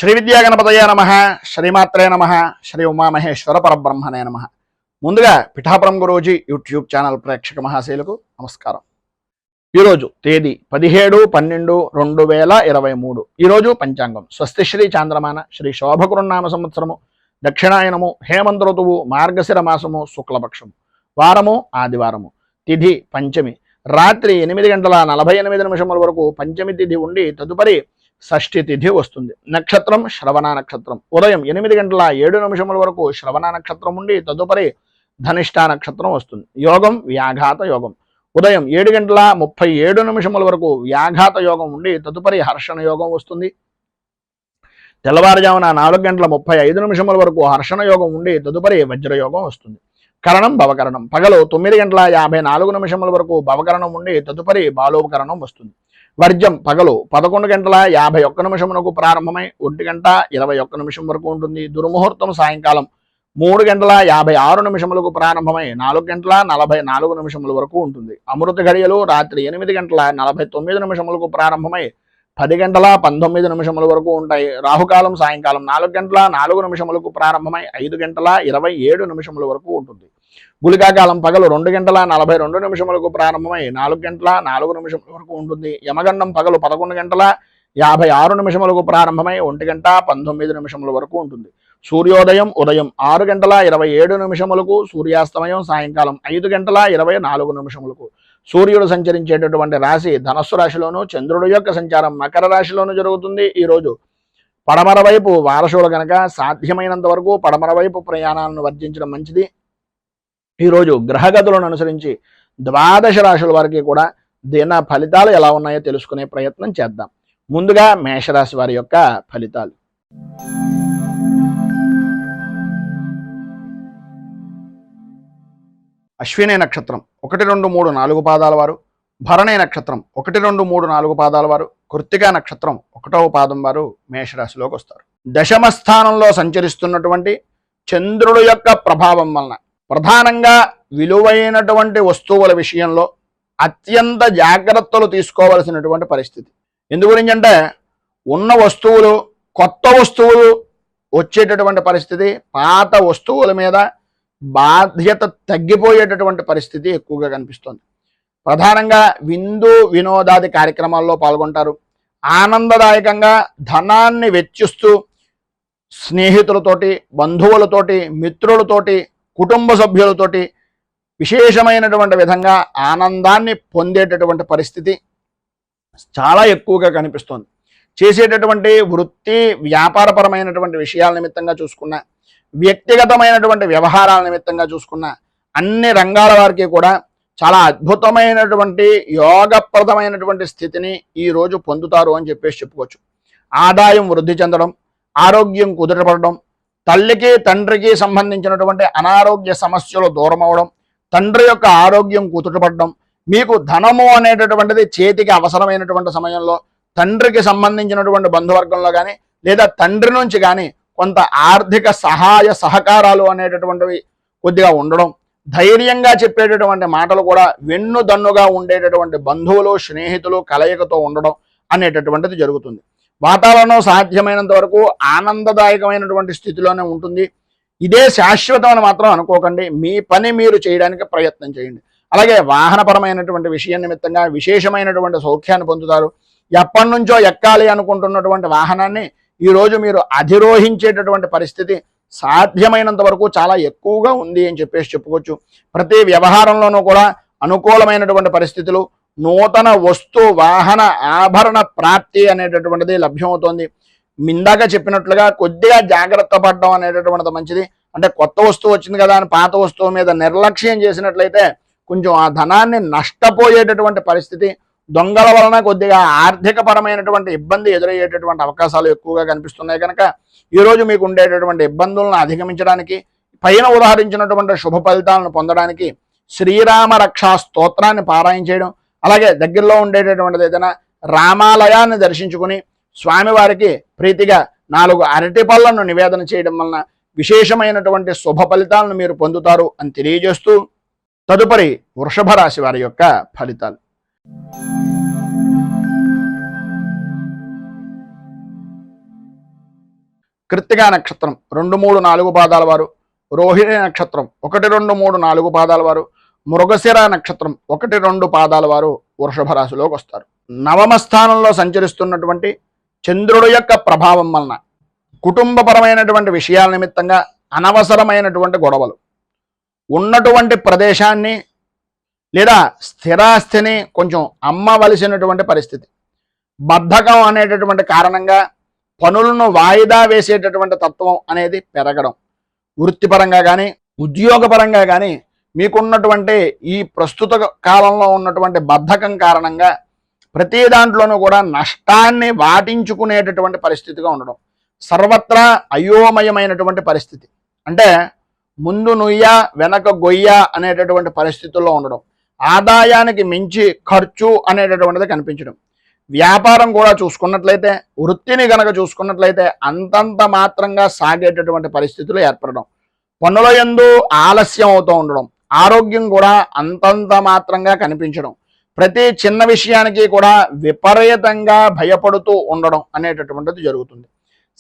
శ్రీ విద్యాగణపతయ నమ, శ్రీమాత్రే నమ, శ్రీ ఉమామహేశ్వర పరబ్రహ్మణే నమ. ముందుగా పిఠాపురం గురూజీ యూట్యూబ్ ఛానల్ ప్రేక్షక మహాశైలకు నమస్కారం. ఈరోజు తేదీ 17/12/2023. ఈరోజు పంచాంగం స్వస్తి శ్రీ చాంద్రమాన శ్రీ శోభకృన్నామ సంవత్సరము, దక్షిణాయనము, హేమంత ఋతువు, మార్గశిర మాసము, శుక్లపక్షము, వారము ఆదివారము, తిథి పంచమి, రాత్రి 8:48 వరకు పంచమి తిథి ఉండి తదుపరి షష్ఠి తిథి వస్తుంది. నక్షత్రం శ్రవణ నక్షత్రం. ఉదయం 8:07 వరకు శ్రవణ నక్షత్రం ఉండి తదుపరి ధనిష్ట నక్షత్రం వస్తుంది. యోగం వ్యాఘాత యోగం. ఉదయం 7:37 వరకు వ్యాఘాత యోగం ఉండి తదుపరి హర్షణ యోగం వస్తుంది. తెల్లవారుజామున 4:35 వరకు హర్షణ యోగం ఉండి తదుపరి వజ్రయోగం వస్తుంది. కరణం భవకరణం. పగలు 9:54 వరకు భవకరణం ఉండి తదుపరి బాలోపకరణం వస్తుంది. వర్జం పగలు 11:51 ప్రారంభమై 1:21 వరకు ఉంటుంది. దుర్ముహూర్తం సాయంకాలం 3:56 ప్రారంభమై 4:44 వరకు ఉంటుంది. అమృత ఘడియలు రాత్రి 8:49 ప్రారంభమై 10:19 వరకు ఉంటాయి. రాహుకాలం సాయంకాలం 4:04 ప్రారంభమై 5:27 వరకు ఉంటుంది. గుళికాకాలం పగలు 2:42 ప్రారంభమై 4:04 వరకు ఉంటుంది. యమగండం పగలు 11:56 ప్రారంభమై 1:19 వరకు ఉంటుంది. సూర్యోదయం ఉదయం 6:27 సూర్యాస్తమయం సాయంకాలం 5:24 సూర్యుడు సంచరించేటటువంటి రాశి ధనస్సు రాశిలోను, చంద్రుడు యొక్క సంచారం మకర రాశిలోను జరుగుతుంది. ఈరోజు పడమర వైపు వారసులు కనుక సాధ్యమైనంత వరకు పడమర వైపు ప్రయాణాలను వర్జించడం మంచిది. ఈరోజు గ్రహగతులను అనుసరించి 12 రాశుల వారికి కూడా దిన ఫలితాలు ఎలా ఉన్నాయో తెలుసుకునే ప్రయత్నం చేద్దాం. ముందుగా మేషరాశి వారి యొక్క ఫలితాలు. అశ్విని నక్షత్రం 1, 2, 3, 4 పాదాల వారు, భరణి నక్షత్రం 1, 2, 3, 4 పాదాల వారు, కృత్తిక నక్షత్రం 1వ పాదం వారు మేషరాశిలోకి వస్తారు. దశమ స్థానంలో సంచరిస్తున్నటువంటి చంద్రుడు యొక్క ప్రభావం వలన ప్రధానంగా విలువైనటువంటి వస్తువుల విషయంలో అత్యంత జాగ్రత్తలు తీసుకోవలసినటువంటి పరిస్థితి. ఎందు గురించి అంటే ఉన్న వస్తువులు కొత్త వస్తువులు వచ్చేటటువంటి పరిస్థితి, పాత వస్తువుల మీద బాధ్యత తగ్గిపోయేటటువంటి పరిస్థితి ఎక్కువగా కనిపిస్తుంది. ప్రధానంగా విందు వినోదాది కార్యక్రమాల్లో పాల్గొంటారు. ఆనందదాయకంగా ధనాన్ని వెచ్చిస్తూ స్నేహితులతోటి, బంధువులతోటి, మిత్రులతోటి, కుటుంబ సభ్యులతోటి విశేషమైనటువంటి విధంగా ఆనందాన్ని పొందేటటువంటి పరిస్థితి చాలా ఎక్కువగా కనిపిస్తోంది. చేసేటటువంటి వృత్తి వ్యాపారపరమైనటువంటి విషయాల నిమిత్తంగా చూసుకున్న, వ్యక్తిగతమైనటువంటి వ్యవహారాల నిమిత్తంగా చూసుకున్న అన్ని రంగాల వారికి కూడా చాలా అద్భుతమైనటువంటి యోగప్రదమైనటువంటి స్థితిని ఈరోజు పొందుతారు అని చెప్పుకోవచ్చు. ఆదాయం వృద్ధి చెందడం, ఆరోగ్యం కుదుటపడడం, తల్లికి తండ్రికి సంబంధించినటువంటి అనారోగ్య సమస్యలు దూరం అవడం, తండ్రి యొక్క ఆరోగ్యం కుదుటపడడం, మీకు ధనము అనేటటువంటిది చేతికి అవసరమైనటువంటి సమయంలో తండ్రికి సంబంధించినటువంటి బంధువర్గంలో కానీ లేదా తండ్రి నుంచి కానీ కొంత ఆర్థిక సహాయ సహకారాలు అనేటటువంటివి కొద్దిగా ఉండడం, ధైర్యంగా చెప్పేటటువంటి మాటలు కూడా వెన్నుదన్నుగా ఉండేటటువంటి బంధువులు, స్నేహితులు కలయికతో ఉండడం అనేటటువంటిది జరుగుతుంది. వాతావరణం సాధ్యమైనంత వరకు ఆనందదాయకమైనటువంటి స్థితిలోనే ఉంటుంది. ఇదే శాశ్వతం అని మాత్రం అనుకోకండి. మీ పని మీరు చేయడానికి ప్రయత్నం చేయండి. అలాగే వాహనపరమైనటువంటి విషయం నిమిత్తంగా విశేషమైనటువంటి సౌఖ్యాన్ని పొందుతారు. ఎప్పటి నుంచో ఎక్కాలి అనుకుంటున్నటువంటి వాహనాన్ని ఈరోజు మీరు అధిరోహించేటటువంటి పరిస్థితి సాధ్యమైనంత వరకు చాలా ఎక్కువగా ఉంది అని చెప్పుకోవచ్చు. ప్రతి వ్యవహారంలోనూ కూడా అనుకూలమైనటువంటి పరిస్థితులు, నూతన వస్తు వాహన ఆభరణ ప్రాప్తి అనేటటువంటిది లభ్యమవుతోంది. ఇందాక చెప్పినట్లుగా కొద్దిగా జాగ్రత్త పడడం అనేటటువంటిది మంచిది. అంటే కొత్త వస్తువు వచ్చింది కదా అని పాత వస్తువు మీద నిర్లక్ష్యం చేసినట్లయితే కొంచెం ఆ ధనాన్ని నష్టపోయేటటువంటి పరిస్థితి, దొంగల వలన కొద్దిగా ఆర్థిక పరమైనటువంటి ఇబ్బంది ఎదురయ్యేటటువంటి అవకాశాలు ఎక్కువగా కనిపిస్తున్నాయి. కనుక ఈరోజు మీకు ఉండేటటువంటి ఇబ్బందులను అధిగమించడానికి, పైన ఉదాహరించినటువంటి శుభ ఫలితాలను పొందడానికి శ్రీరామ రక్షా స్తోత్రాన్ని పారాయణ చేయడం, అలాగే దగ్గరలో ఉండేటటువంటిది ఏదైనా రామాలయాన్ని దర్శించుకుని స్వామివారికి ప్రీతిగా 4 అరటి పళ్ళను నివేదన చేయడం వలన విశేషమైనటువంటి శుభ ఫలితాలను మీరు పొందుతారు అని తెలియజేస్తూ తదుపరి వృషభ రాశి వారి యొక్క ఫలితాలు. కృత్తికా నక్షత్రం 2, 3, 4 పాదాల వారు, రోహిణి నక్షత్రం 1, 2, 3, 4 పాదాల వారు, మృగశిర నక్షత్రం 1, 2 పాదాల వారు వృషభ రాశిలోకి వస్తారు. నవమ స్థానంలో సంచరిస్తున్నటువంటి చంద్రుడు యొక్క ప్రభావం వలన కుటుంబపరమైనటువంటి విషయాల నిమిత్తంగా అనవసరమైనటువంటి గొడవలు, ఉన్నటువంటి ప్రదేశాన్ని లేదా స్థిరాస్తిని కొంచెం అమ్మవలసినటువంటి పరిస్థితి, బద్ధకం అనేటటువంటి కారణంగా పనులను వాయిదా వేసేటటువంటి తత్వం అనేది పెరగడం, వృత్తిపరంగా కానీ ఉద్యోగపరంగా కానీ మీకున్నటువంటి ఈ ప్రస్తుత కాలంలో ఉన్నటువంటి బద్ధకం కారణంగా ప్రతి దాంట్లోనూ కూడా నష్టాన్ని వాటించుకునేటటువంటి పరిస్థితిగా ఉండడం, సర్వత్రా అయోమయమైనటువంటి పరిస్థితి, అంటే ముందు నుయ్య వెనక గొయ్య అనేటటువంటి పరిస్థితుల్లో ఉండడం, ఆదాయానికి మించి ఖర్చు అనేటటువంటిది కనిపించడం, వ్యాపారం కూడా చూసుకున్నట్లయితే వృత్తిని గనక చూసుకున్నట్లయితే అంతంత మాత్రంగా సాగేటటువంటి పరిస్థితులు ఏర్పడడం, పనుల యందు ఆలస్యం అవుతూ ఉండడం, ఆరోగ్యం కూడా అంతంత మాత్రంగా కనిపించడం, ప్రతి చిన్న విషయానికి కూడా విపరీతంగా భయపడుతూ ఉండడం అనేటటువంటిది జరుగుతుంది.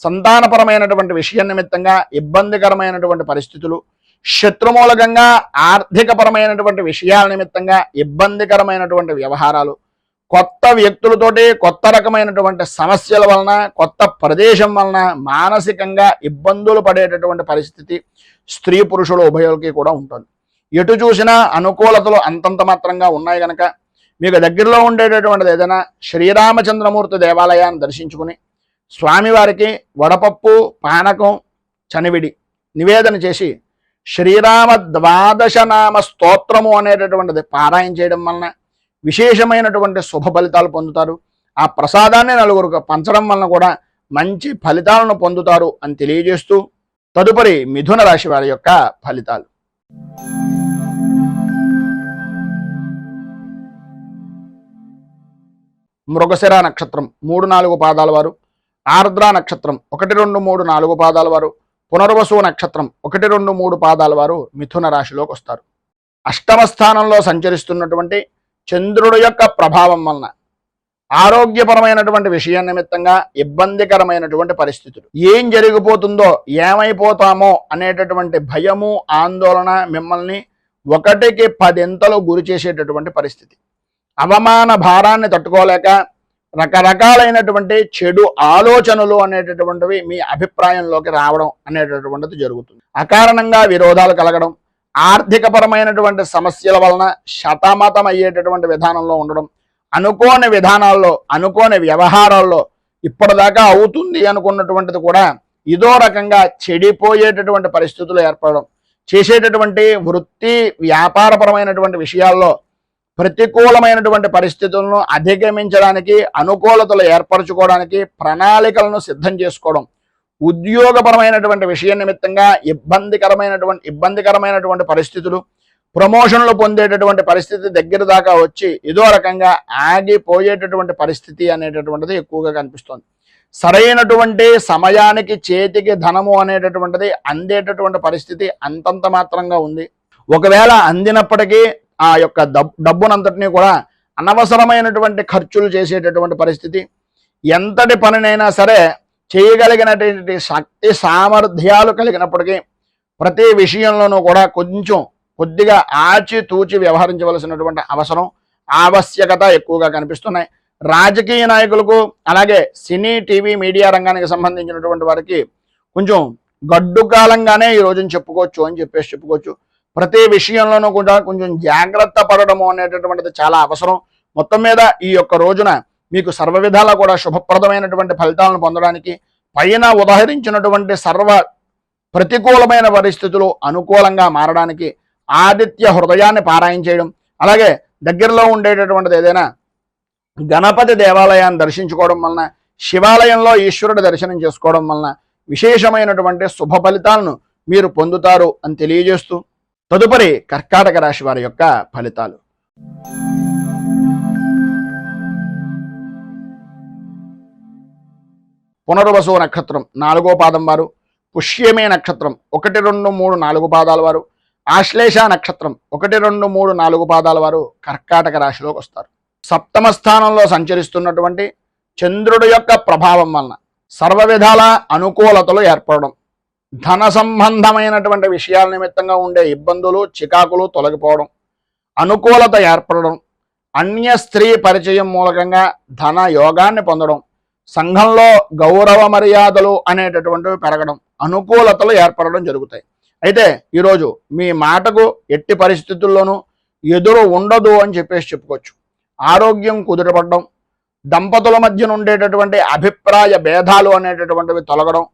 సంతానపరమైనటువంటి విషయం నిమిత్తంగా ఇబ్బందికరమైనటువంటి పరిస్థితులు, శత్రుమూలకంగా ఆర్థికపరమైనటువంటి విషయాల నిమిత్తంగా ఇబ్బందికరమైనటువంటి వ్యవహారాలు, కొత్త వ్యక్తులతోటి కొత్త రకమైనటువంటి సమస్యల వలన కొత్త ప్రదేశం వలన మానసికంగా ఇబ్బందులు పడేటటువంటి పరిస్థితి స్త్రీ పురుషుల ఉభయులకి కూడా ఉంటుంది. ఎటు చూసినా అనుకూలతలు అంతంత మాత్రంగా ఉన్నాయి కనుక మీకు దగ్గరలో ఉండేటటువంటిది ఏదైనా శ్రీరామచంద్రమూర్తి దేవాలయాన్ని దర్శించుకుని స్వామివారికి వడపప్పు, పానకం, చనివిడి నివేదన చేసి శ్రీరామ ద్వాదశనామ స్తోత్రము అనేటటువంటిది పారాయణ చేయడం వలన విశేషమైనటువంటి శుభ ఫలితాలు పొందుతారు. ఆ ప్రసాదాన్ని నలుగురికి పంచడం వలన కూడా మంచి ఫలితాలను పొందుతారు అని తెలియజేస్తూ తదుపరి మిథున రాశి వారి యొక్క ఫలితాలు. మృగశిర నక్షత్రం 3, 4 పాదాల వారు, ఆర్ద్ర నక్షత్రం 1, 2, 3, 4 పాదాల వారు, పునర్వసు నక్షత్రం 1, 2, 3 పాదాల వారు మిథున రాశిలోకి వస్తారు. అష్టమ స్థానంలో సంచరిస్తున్నటువంటి చంద్రుడు యొక్క ప్రభావం వలన ఆరోగ్యపరమైనటువంటి విషయం నిమిత్తంగా ఇబ్బందికరమైనటువంటి పరిస్థితులు, ఏం జరిగిపోతుందో ఏమైపోతామో అనేటటువంటి భయము, ఆందోళన మిమ్మల్ని 1కి 10 గురి చేసేటటువంటి పరిస్థితి, అవమాన భారాన్ని తట్టుకోలేక రకరకాలైనటువంటి చెడు ఆలోచనలు అనేటటువంటివి మీ అభిప్రాయంలోకి రావడం అనేటటువంటిది జరుగుతుంది. అకారణంగా విరోధాలు కలగడం, ఆర్థికపరమైనటువంటి సమస్యల వలన శతమతం అయ్యేటటువంటి విధానంలో ఉండడం, అనుకోని విధానాల్లో అనుకోని వ్యవహారాల్లో ఇప్పటిదాకా అవుతుంది అనుకున్నటువంటిది కూడా ఇదో రకంగా చెడిపోయేటటువంటి పరిస్థితులు ఏర్పడడం, చేసేటటువంటి వృత్తి వ్యాపారపరమైనటువంటి విషయాల్లో ప్రతికూలమైనటువంటి పరిస్థితులను అధిగమించడానికి, అనుకూలతలు ఏర్పరచుకోవడానికి ప్రణాళికలను సిద్ధం చేసుకోవడం, ఉద్యోగపరమైనటువంటి విషయం నిమిత్తంగా ఇబ్బందికరమైనటువంటి పరిస్థితులు, ప్రమోషన్లు పొందేటటువంటి పరిస్థితి దగ్గర దాకా వచ్చి ఇదో రకంగా ఆగిపోయేటటువంటి పరిస్థితి అనేటటువంటిది ఎక్కువగా కనిపిస్తుంది. సరైనటువంటి సమయానికి చేతికి ధనము అనేటటువంటిది అందేటటువంటి పరిస్థితి అంతంత మాత్రంగా ఉంది. ఒకవేళ అందినప్పటికీ ఆ యొక్క డబ్బునంతటినీ కూడా అనవసరమైనటువంటి ఖర్చులు చేసేటటువంటి పరిస్థితి, ఎంతటి పనినైనా సరే చేయగలిగినటువంటి శక్తి సామర్థ్యాలు కలిగినప్పటికీ ప్రతి విషయంలోనూ కూడా కొద్దిగా ఆచితూచి వ్యవహరించవలసినటువంటి అవసరం, ఆవశ్యకత ఎక్కువగా కనిపిస్తున్నాయి. రాజకీయ నాయకులకు అలాగే సినీ, టీవీ, మీడియా రంగానికి సంబంధించినటువంటి వారికి కొంచెం గడ్డు కాలంగానే ఈ రోజున చెప్పుకోవచ్చు అని చెప్పుకోవచ్చు. ప్రతి విషయంలోనూ కూడా కొంచెం జాగ్రత్త పడడము అనేటటువంటిది చాలా అవసరం. మొత్తం మీద ఈ యొక్క రోజున మీకు సర్వ విధాలా కూడా శుభప్రదమైనటువంటి ఫలితాలను పొందడానికి, పైన ఉదాహరించినటువంటి సర్వ ప్రతికూలమైన పరిస్థితులు అనుకూలంగా మారడానికి ఆదిత్య హృదయాన్ని పారాయణ చేయడం, అలాగే దగ్గరలో ఉండేటటువంటిది ఏదైనా గణపతి దేవాలయాన్ని దర్శించుకోవడం వలన, శివాలయంలో ఈశ్వరుడి దర్శనం చేసుకోవడం వలన విశేషమైనటువంటి శుభ ఫలితాలను మీరు పొందుతారు అని తెలియజేస్తూ తదుపరి కర్కాటక రాశి వారి యొక్క ఫలితాలు. పునర్వసు నక్షత్రం 4వ పాదం వారు, పుష్యమే నక్షత్రం 1, 2, 3, 4 పాదాల వారు, ఆశ్లేష నక్షత్రం 1, 2, 3, 4 పాదాల వారు కర్కాటక రాశిలోకి వస్తారు. సప్తమ స్థానంలో సంచరిస్తున్నటువంటి చంద్రుడి యొక్క ప్రభావం వలన సర్వ విధాల అనుకూలతలు ఏర్పడడం, ధన సంబంధమైనటువంటి విషయాల నిమిత్తంగా ఉండే ఇబ్బందులు చికాకులు తొలగిపోవడం, అనుకూలత ఏర్పడడం, అన్య స్త్రీ పరిచయం మూలకంగా ధన యోగాన్ని పొందడం, సంఘంలో గౌరవ మర్యాదలు అనేటటువంటివి పెరగడం, అనుకూలతలు ఏర్పడడం జరుగుతాయి. అయితే ఈరోజు మీ మాటకు ఎట్టి పరిస్థితుల్లోనూ ఎదురు ఉండదు అని చెప్పుకోవచ్చు. ఆరోగ్యం కుదుటపడడం, దంపతుల మధ్యన ఉండేటటువంటి అభిప్రాయ భేదాలు అనేటటువంటివి తొలగడం,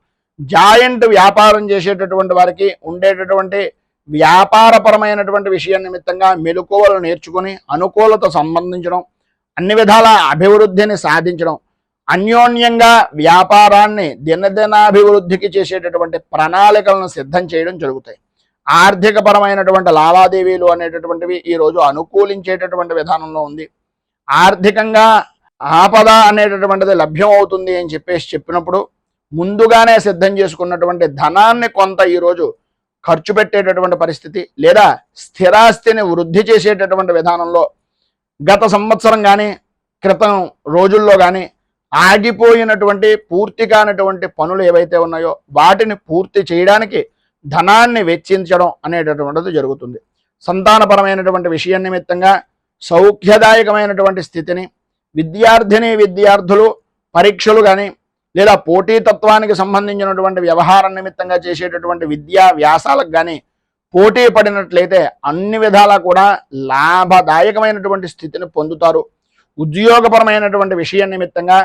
జాయింట్ వ్యాపారం చేసేటటువంటి వారికి ఉండేటటువంటి వ్యాపారపరమైనటువంటి విషయం నిమిత్తంగా మెలకువలు నేర్చుకుని అనుకూలత సంబంధించడం, అన్ని విధాల అభివృద్ధిని సాధించడం, అన్యోన్యంగా వ్యాపారాన్ని దినదినాభివృద్ధికి చేసేటటువంటి ప్రణాళికలను సిద్ధం చేయడం జరుగుతాయి. ఆర్థికపరమైనటువంటి లావాదేవీలు అనేటటువంటివి ఈరోజు అనుకూలించేటటువంటి విధానంలో ఉంది. ఆర్థికంగా ఆపద అనేటటువంటిది లభ్యం అవుతుంది అని చెప్పినప్పుడు ముందుగానే సిద్ధం చేసుకున్నటువంటి ధనాన్ని కొంత ఈరోజు ఖర్చు పెట్టేటటువంటి పరిస్థితి, లేదా స్థిరాస్తిని వృద్ధి చేసేటటువంటి విధానంలో గత సంవత్సరం కానీ క్రితం రోజుల్లో కానీ ఆగిపోయినటువంటి పూర్తి కానటువంటి పనులు ఏవైతే ఉన్నాయో వాటిని పూర్తి చేయడానికి ధనాన్ని వెచ్చించడం అనేటటువంటిది జరుగుతుంది. సంతానపరమైనటువంటి విషయం నిమిత్తంగా సౌఖ్యదాయకమైనటువంటి స్థితిని, విద్యార్థులు పరీక్షలు కానీ లేదా పోటీతత్వానికి సంబంధించినటువంటి వ్యవహారం నిమిత్తంగా చేసేటటువంటి విద్యా వ్యాసాలకు కానీ పోటీ పడినట్లయితే అన్ని విధాలా కూడా లాభదాయకమైనటువంటి స్థితిని పొందుతారు. ఉద్యోగపరమైనటువంటి విషయం నిమిత్తంగా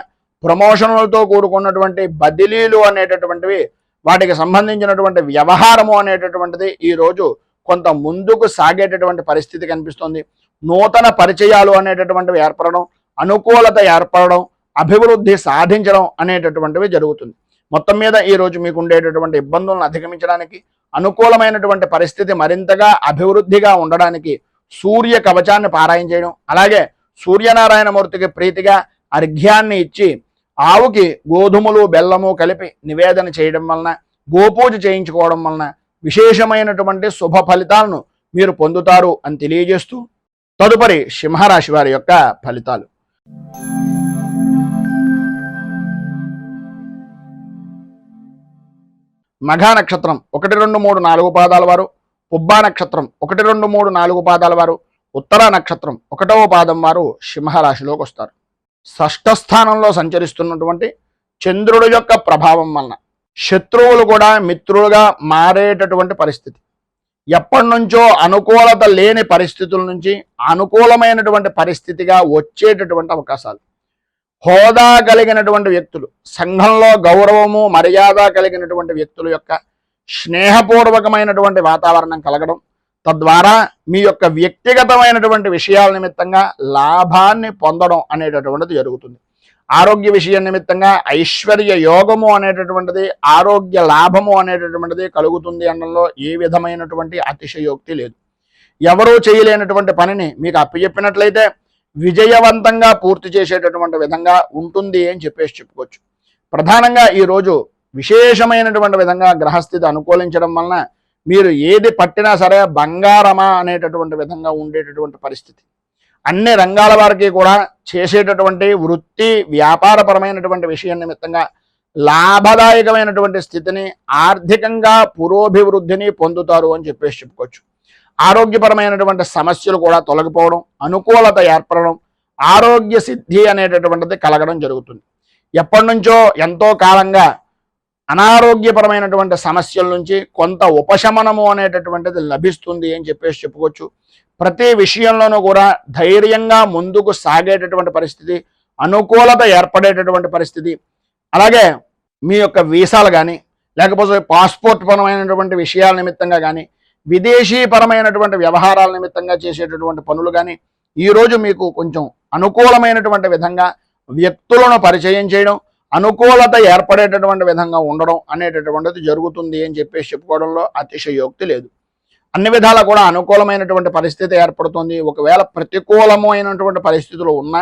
ప్రమోషన్లతో కూడుకున్నటువంటి బదిలీలు అనేటటువంటివి, వాటికి సంబంధించినటువంటి వ్యవహారము అనేటటువంటిది ఈరోజు కొంత ముందుకు సాగేటటువంటి పరిస్థితి కనిపిస్తుంది. నూతన పరిచయాలు అనేటటువంటివి ఏర్పడడం, అనుకూలత ఏర్పడడం, అభివృద్ధి సాధించడం అనేటటువంటివి జరుగుతుంది. మొత్తం మీద ఈరోజు మీకు ఉండేటటువంటి ఇబ్బందులను అధిగమించడానికి, అనుకూలమైనటువంటి పరిస్థితి మరింతగా అభివృద్ధిగా ఉండడానికి సూర్య కవచాన్ని పారాయణ చేయడం, అలాగే సూర్యనారాయణమూర్తికి ప్రీతిగా అర్ఘ్యాన్ని ఇచ్చి ఆవుకి గోధుమలు బెల్లము కలిపి నివేదన చేయడం వలన, గోపూజ చేయించుకోవడం వలన విశేషమైనటువంటి శుభ ఫలితాలను మీరు పొందుతారు అని తెలియజేస్తూ తదుపరి సింహరాశి వారి యొక్క ఫలితాలు. మఘా నక్షత్రం 1, 2, 3, 4 పాదాల వారు, పుబ్బా నక్షత్రం 1, 2, 3, 4 పాదాల వారు, ఉత్తర నక్షత్రం 1వ పాదం వారు సింహరాశిలోకి వస్తారు. షష్ఠ స్థానంలో సంచరిస్తున్నటువంటి చంద్రుడి యొక్క ప్రభావం వలన శత్రువులు కూడా మిత్రులుగా మారేటటువంటి పరిస్థితి, ఎప్పటి నుంచో అనుకూలత లేని పరిస్థితుల నుంచి అనుకూలమైనటువంటి పరిస్థితిగా వచ్చేటటువంటి అవకాశాలు, హోదా కలిగినటువంటి వ్యక్తులు, సంఘంలో గౌరవము మర్యాద కలిగినటువంటి వ్యక్తుల యొక్క స్నేహపూర్వకమైనటువంటి వాతావరణం కలగడం, తద్వారా మీ యొక్క వ్యక్తిగతమైనటువంటి విషయాల నిమిత్తంగా లాభాన్ని పొందడం అనేటటువంటిది జరుగుతుంది. ఆరోగ్య విషయం నిమిత్తంగా ఐశ్వర్య యోగము అనేటటువంటిది, ఆరోగ్య లాభము అనేటటువంటిది కలుగుతుంది అనడంలో ఏ విధమైనటువంటి అతిశయోక్తి లేదు. ఎవరూ చేయలేనటువంటి పనిని మీకు అప్పచెప్పినట్లయితే విజయవంతంగా పూర్తి చేసేటటువంటి విధంగా ఉంటుంది అని చెప్పుకోవచ్చు. ప్రధానంగా ఈరోజు విశేషమైనటువంటి విధంగా గ్రహస్థితి అనుకూలించడం వలన మీరు ఏది పట్టినా సరే బంగారమా అనేటటువంటి విధంగా ఉండేటటువంటి పరిస్థితి. అన్ని రంగాల వారికి కూడా చేసేటటువంటి వృత్తి వ్యాపారపరమైనటువంటి విషయం నిమిత్తంగా లాభదాయకమైనటువంటి స్థితిని, ఆర్థికంగా పురోభివృద్ధిని పొందుతారు అని చెప్పుకోవచ్చు. ఆరోగ్యపరమైనటువంటి సమస్యలు కూడా తొలగిపోవడం, అనుకూలత ఏర్పడడం, ఆరోగ్య సిద్ధి అనేటటువంటిది కలగడం జరుగుతుంది. ఎప్పటి నుంచో ఎంతో కాలంగా అనారోగ్యపరమైనటువంటి సమస్యల నుంచి కొంత ఉపశమనము అనేటటువంటిది లభిస్తుంది అని చెప్పుకోవచ్చు. ప్రతి విషయంలోనూ కూడా ధైర్యంగా ముందుకు సాగేటటువంటి పరిస్థితి, అనుకూలత ఏర్పడేటటువంటి పరిస్థితి, అలాగే మీ యొక్క వీసాలు కానీ లేకపోతే పాస్పోర్ట్ పరమైనటువంటి విషయాల నిమిత్తంగా కానీ విదేశీపరమైనటువంటి వ్యవహారాల నిమిత్తంగా చేసేటటువంటి పనులు కానీ ఈరోజు మీకు కొంచెం అనుకూలమైనటువంటి విధంగా వ్యక్తులను పరిచయం చేయడం, అనుకూలత ఏర్పడేటటువంటి విధంగా ఉండడం అనేటటువంటిది జరుగుతుంది అని చెప్పుకోవడంలో అతిశయోక్తి లేదు. అన్ని విధాలా కూడా అనుకూలమైనటువంటి పరిస్థితి ఏర్పడుతుంది. ఒకవేళ ప్రతికూలము అయినటువంటి పరిస్థితులు ఉన్నా,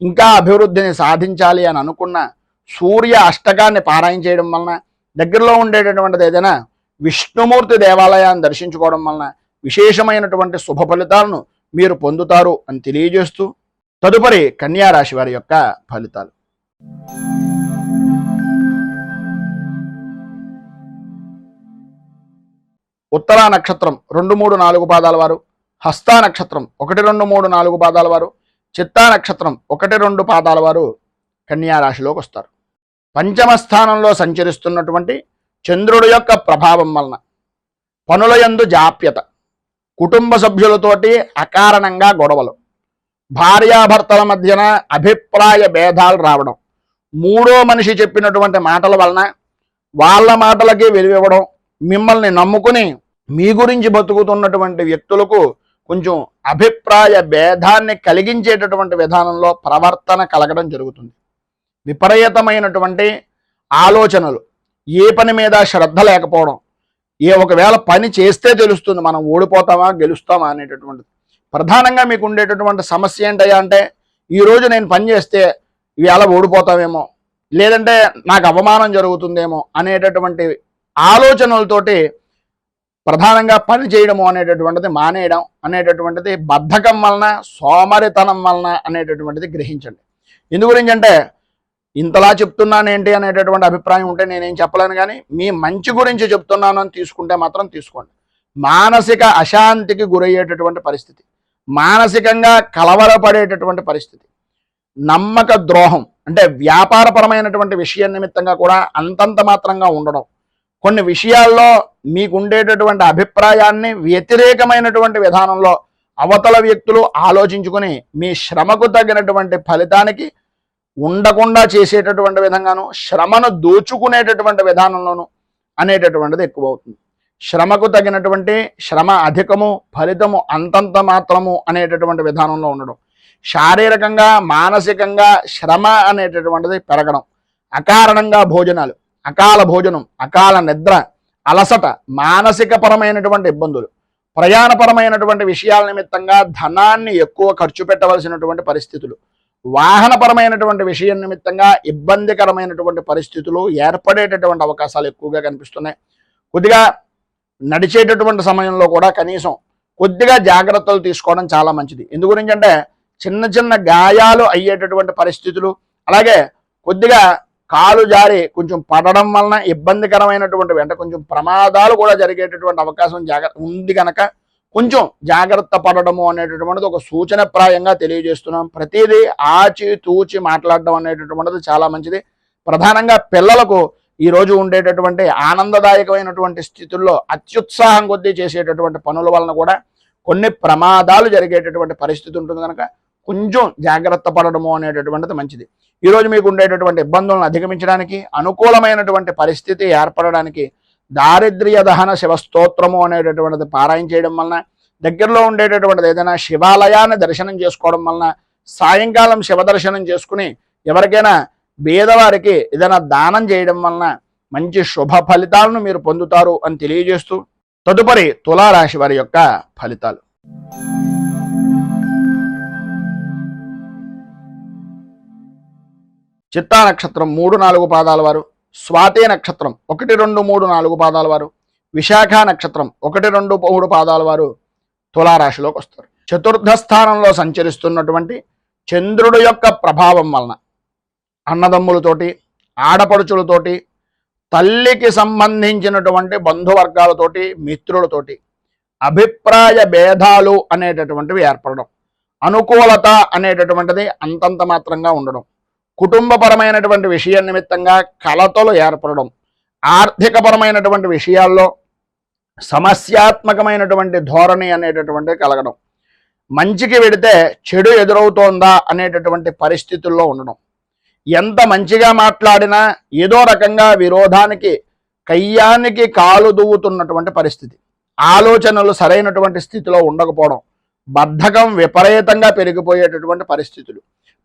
ఇంకా అభివృద్ధిని సాధించాలి అని అనుకున్న సూర్య అష్టకాన్ని పారాయణ చేయడం వలన, దగ్గరలో ఉండేటటువంటిది ఏదైనా విష్ణుమూర్తి దేవాలయాన్ని దర్శించుకోవడం వలన విశేషమైనటువంటి శుభ ఫలితాలను మీరు పొందుతారు అని తెలియజేస్తూ తదుపరి కన్యా రాశి వారి యొక్క ఫలితాలు. ఉత్తరా నక్షత్రం 2, 3, 4 పాదాల వారు, హస్తా నక్షత్రం 1, 2, 3, 4 పాదాల వారు, చిత్తా నక్షత్రం 1, 2 పాదాల వారు కన్యా రాశిలోకి వస్తారు. పంచమ స్థానంలో సంచరిస్తున్నటువంటి చంద్రుడి యొక్క ప్రభావం వలన పనుల యందు జాప్యత, కుటుంబ సభ్యులతోటి అకారణంగా గొడవలు, భార్యాభర్తల మధ్యన అభిప్రాయ భేదాలు రావడం, మూడో మనిషి చెప్పినటువంటి మాటల వలన వాళ్ళ మాటలకి విలువివ్వడం, మిమ్మల్ని నమ్ముకుని మీ గురించి బతుకుతున్నటువంటి వ్యక్తులకు కొంచెం అభిప్రాయ భేదాన్ని కలిగించేటటువంటి విధానంలో ప్రవర్తన కలగడం జరుగుతుంది. విపరీతమైనటువంటి ఆలోచనలు, ఏ పని మీద శ్రద్ధ లేకపోవడం, ఒకవేళ పని చేస్తే తెలుస్తుంది మనం ఓడిపోతామా గెలుస్తామా అనేటటువంటిది. ప్రధానంగా మీకు ఉండేటటువంటి సమస్య ఏంటయ్యా అంటే, ఈరోజు నేను పని చేస్తే ఇవాళ ఓడిపోతామేమో, లేదంటే నాకు అవమానం జరుగుతుందేమో అనేటటువంటి ఆలోచనలతోటి ప్రధానంగా పని చేయడము అనేటటువంటిది మానేయడం అనేటటువంటిది బద్ధకం వలన, సోమరితనం వలన అనేటటువంటిది గ్రహించండి. ఎందు గురించి అంటే, ఇంతలా చెప్తున్నానేంటి అనేటటువంటి అభిప్రాయం ఉంటే నేనేం చెప్పలేను, కానీ మీ మంచి గురించి చెప్తున్నాను అని తీసుకుంటే మాత్రం తీసుకోండి. మానసిక అశాంతికి గురయ్యేటటువంటి పరిస్థితి, మానసికంగా కలవరపడేటటువంటి పరిస్థితి, నమ్మక ద్రోహం అంటే వ్యాపారపరమైనటువంటి విషయం నిమిత్తంగా కూడా అంతంత మాత్రంగా ఉండడం, కొన్ని విషయాల్లో మీకు ఉండేటటువంటి అభిప్రాయాన్ని వ్యతిరేకమైనటువంటి విధానంలో అవతల వ్యక్తులు ఆలోచించుకొని మీ శ్రమకు తగినటువంటి ఫలితానికి ఉండకుండా చేసేటటువంటి విధంగాను, శ్రమను దోచుకునేటటువంటి విధానంలోను అనేటటువంటిది ఎక్కువ అవుతుంది. శ్రమకు తగినటువంటి శ్రమ అధికము, ఫలితము అంతంత మాత్రము అనేటటువంటి విధానంలో ఉండడం, శారీరకంగా మానసికంగా శ్రమ అనేటటువంటిది పెరగడం, అకారణంగా భోజనాలు, అకాల భోజనం, అకాల నిద్ర, అలసట, మానసిక పరమైనటువంటి ఇబ్బందులు, ప్రయాణపరమైనటువంటి విషయాల నిమిత్తంగా ధనాన్ని ఎక్కువ ఖర్చు పెట్టవలసినటువంటి పరిస్థితులు, వాహనపరమైనటువంటి విషయం నిమిత్తంగా ఇబ్బందికరమైనటువంటి పరిస్థితులు ఏర్పడేటటువంటి అవకాశాలు ఎక్కువగా కనిపిస్తున్నాయి. కొద్దిగా నడిచేటటువంటి సమయంలో కూడా కనీసం కొద్దిగా జాగ్రత్తలు తీసుకోవడం చాలా మంచిది. ఎందు గురించి అంటే, చిన్న చిన్న గాయాలు అయ్యేటటువంటి పరిస్థితులు, అలాగే కొద్దిగా కాలు జారి కొంచెం పడడం వలన ఇబ్బందికరమైనటువంటి అంటే కొంచెం ప్రమాదాలు కూడా జరిగేటటువంటి అవకాశం ఉంది కనుక కొంచెం జాగ్రత్త పడడము అనేటటువంటిది ఒక సూచనప్రాయంగా తెలియజేస్తున్నాం. ప్రతిదీ ఆచి తూచి మాట్లాడడం అనేటటువంటిది చాలా మంచిది. ప్రధానంగా పిల్లలకు ఈరోజు ఉండేటటువంటి ఆనందదాయకమైనటువంటి స్థితుల్లో అత్యుత్సాహం కొద్దీ చేసేటటువంటి పనుల వలన కూడా కొన్ని ప్రమాదాలు జరిగేటటువంటి పరిస్థితి ఉంటుంది కనుక కొంచెం జాగ్రత్త పడడము అనేటటువంటిది మంచిది. ఈరోజు మీకు ఉండేటటువంటి ఇబ్బందులను అధిగమించడానికి, అనుకూలమైనటువంటి పరిస్థితి ఏర్పడడానికి దారిద్ర్య దహన శివస్తోత్రము అనేటటువంటిది పారాయణ చేయడం వలన, దగ్గరలో ఉండేటటువంటిది ఏదైనా శివాలయాన్ని దర్శనం చేసుకోవడం వలన, సాయంకాలం శివ దర్శనం చేసుకుని ఎవరికైనా పేదవారికి ఏదైనా దానం చేయడం వలన మంచి శుభ ఫలితాలను మీరు పొందుతారు అని తెలియజేస్తూ, తదుపరి తులారాశి వారి యొక్క ఫలితాలు. చిత్తా నక్షత్రం 3, 4 పాదాల వారు, స్వాతి నక్షత్రం 1, 2, 3, 4 పాదాల వారు, విశాఖ నక్షత్రం 1, 2, 3 పాదాల వారు తులారాశిలోకి వస్తారు. చతుర్థ స్థానంలో సంచరిస్తున్నటువంటి చంద్రుడి యొక్క ప్రభావం వలన అన్నదమ్ములతోటి, ఆడపడుచులతోటి, తల్లికి సంబంధించినటువంటి బంధువర్గాలతోటి, మిత్రులతోటి అభిప్రాయ భేదాలు అనేటటువంటివి ఏర్పడడం, అనుకూలత అనేటటువంటిది అంతంత మాత్రంగా ఉండడం, కుటుంబపరమైనటువంటి విషయం నిమిత్తంగా కలతలు ఏర్పడడం, ఆర్థికపరమైనటువంటి విషయాల్లో సమస్యాత్మకమైనటువంటి ధోరణి అనేటటువంటిది కలగడం, మంచికి వెడితే చెడు ఎదురవుతోందా అనేటటువంటి పరిస్థితుల్లో ఉండడం, ఎంత మంచిగా మాట్లాడినా ఏదో రకంగా విరోధానికి, కయ్యానికి కాలు దువ్వుతున్నటువంటి పరిస్థితి, ఆలోచనలు సరైనటువంటి స్థితిలో ఉండకపోవడం, బద్ధకం విపరీతంగా పెరిగిపోయేటటువంటి పరిస్థితులు,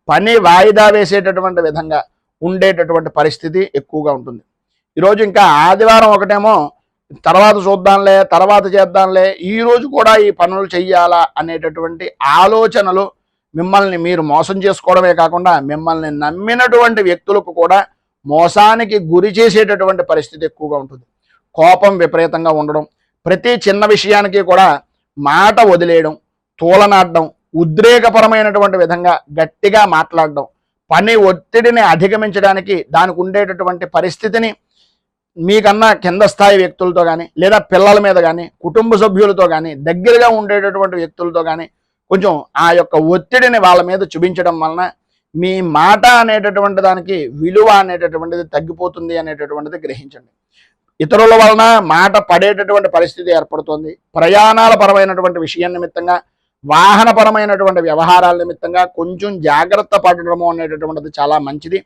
పని వాయిదా వేసేటటువంటి విధంగా ఉండేటటువంటి పరిస్థితి ఎక్కువగా ఉంటుంది. ఈరోజు ఇంకా ఆదివారం ఒకటేమో తర్వాత చూద్దాంలే, తర్వాత చేద్దాంలే, ఈరోజు కూడా ఈ పనులు చెయ్యాలా అనేటటువంటి ఆలోచనలు మిమ్మల్ని మీరు మోసం చేసుకోవడమే కాకుండా మిమ్మల్ని నమ్మినటువంటి వ్యక్తులకు కూడా మోసానికి గురి చేసేటటువంటి పరిస్థితి ఎక్కువగా ఉంటుంది. కోపం విపరీతంగా ఉండడం, ప్రతి చిన్న విషయానికి కూడా మాట వదిలేయడం, తూలనాడడం, ఉద్రేకపరమైనటువంటి విధంగా గట్టిగా మాట్లాడడం, పని ఒత్తిడిని అధిగమించడానికి దానికి ఉండేటటువంటి పరిస్థితిని మీకన్నా కింద స్థాయి వ్యక్తులతో కానీ లేదా పిల్లల మీద కానీ కుటుంబ సభ్యులతో కానీ దగ్గరగా ఉండేటటువంటి వ్యక్తులతో కానీ కొంచెం ఆ యొక్క ఒత్తిడిని వాళ్ళ మీద చూపించడం వలన మీ మాట అనేటటువంటి దానికి విలువ అనేటటువంటిది తగ్గిపోతుంది అనేటటువంటిది గ్రహించండి. ఇతరుల వలన మాట పడేటటువంటి పరిస్థితి ఏర్పడుతుంది. ప్రయాణాల పరమైనటువంటి విషయం నిమిత్తంగా, వాహనపరమైనటువంటి వ్యవహారాల నిమిత్తంగా కొంచెం జాగ్రత్త పడడము అనేటటువంటిది చాలా మంచిది.